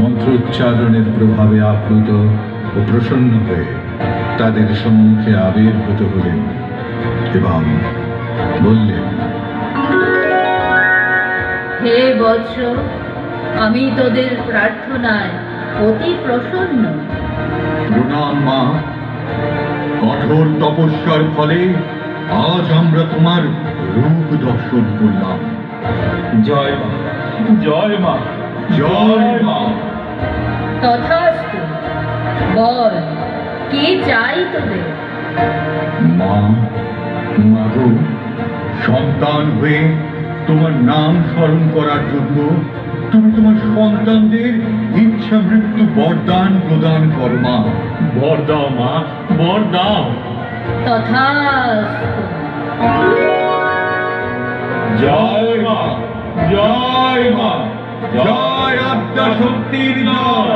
মন্ত্রোচ্চারণের প্রভাবে আপ্লুত ও প্রসন্ন হয়ে তাদের সম্মুখে আবির্ভূত হলেন এবং বললেন, হে বৎস, আমি তোদের প্রার্থনায় অতি প্রসন্ন। প্রণাম মা। কঠোর তপস্যার ফলে আজ আমরা তোমার রূপ দর্শন করলাম। জয় মা, জয় মা, জয় মা। তথাস্তু। বল, কি চাই তোদের? মা, মাগো, সন্তান হয়ে তোমার নাম স্মরণ করার জন্য তুমি তোমার সন্তানদের ইচ্ছা মৃত্যু বরদান প্রদান করো মা। বর দাও মা, বর দাও। তথাস্তু। জয় মা, জয় মা, জয় আদ্যা শক্তির জয়,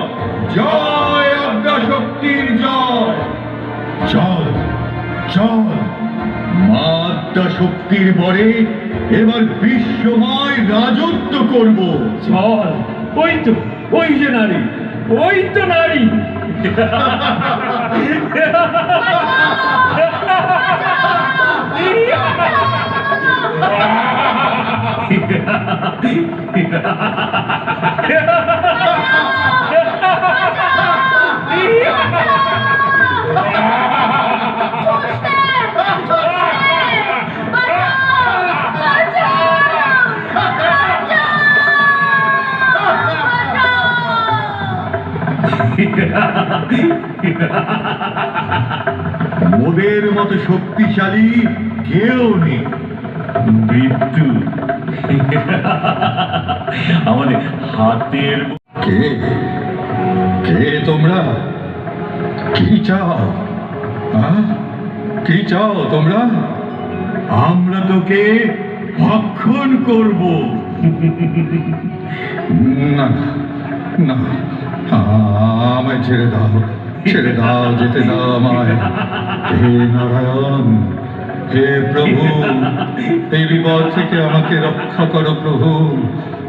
জয় আদ্যা শক্তির জয়। চল চল, মা আদ্যা শক্তির বরে এবার বিশ্বময় রাজত্ব করব। চল, ওই তো, ওই যে নারী, ওই তো নারী। মোদের মতো শক্তিশালী কেউ নেই। মৃত্যু আমাদের হাতের। কে কে তোমরা? কি চাও? কি চাও তোমরা? আমরা তোকে ভক্ষণ করব। না না, আমায় ছেড়ে দাও, ছেড়ে দাও, যেতে দাও আমায়। হে নারায়ণ, হে প্রভু, এই বিপদ থেকে আমাকে রক্ষা করো প্রভু।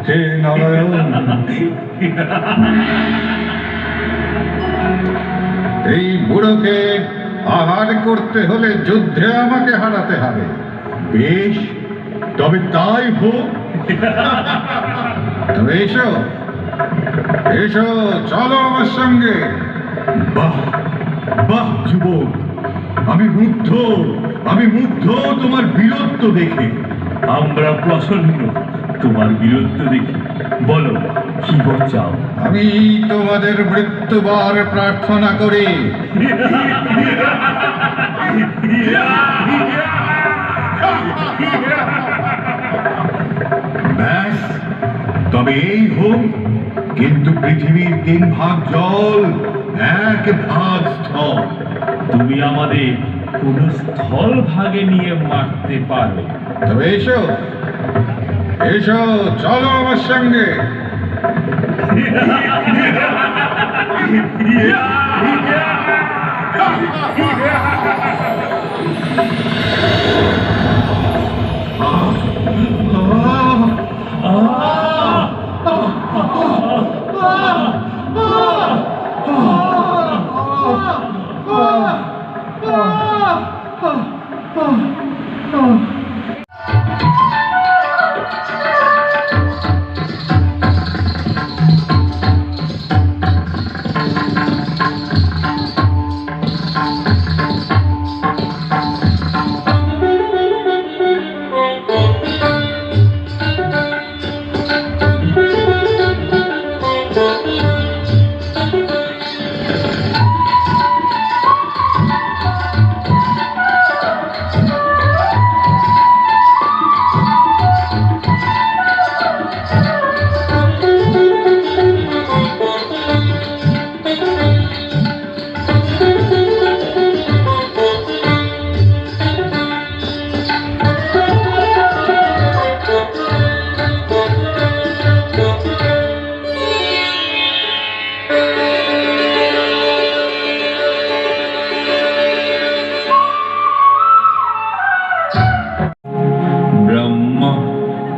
হে নারায়ণ। এই বুড়োকে আহার করতে হলে যুদ্ধে আমাকে হারাতে হবে। বেশ, তবে তাই হোক। তবে এসো এসো, চলো আমার সঙ্গে। বাহ বাহ যুবক, আমি মুগ্ধ, আমি মুগ্ধ তোমার বীরত্ব দেখে। আমরা প্রসন্ন তোমার বীরত্ব দেখি। বলো, কি বর চাও? আমি তোমাদের মৃত্যুবার প্রার্থনা করি। ব্যাস, তবে এই হোক, কিন্তু পৃথিবীর 3 ভাগ জল, 1 ভাগ স্থল। তুমি আমাদের কোন স্থল ভাগে নিয়ে মারতে পারো। তবে এসো এসো, চলো আমার সঙ্গে।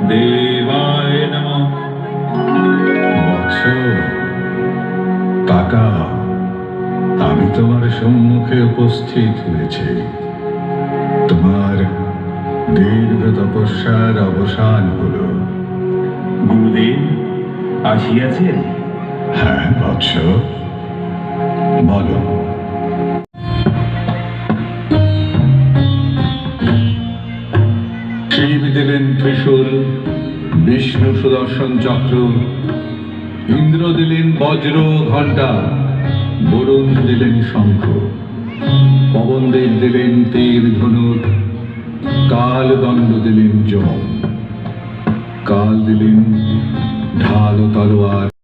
দেবায় নমঃ। বৎস, তাকাও, আমি তোমার সম্মুখে উপস্থিত হয়েছি। তোমার দীর্ঘ তপস্যার অবসান হলো। গুরুদেব আসিয়াছেন? হ্যাঁ বৎস, বলো। শিব দিলেন ত্রিশূল, বিষ্ণু সুদর্শন চক্র, ইন্দ্র দিলেন বজ্র ঘণ্টা, বরুণ দিলেন শঙ্খ, পবনদেব দিলেন তীর ধনুক, কাল দণ্ড দিলেন যম, কাল দিলেন ঢাল ও তলোয়ার।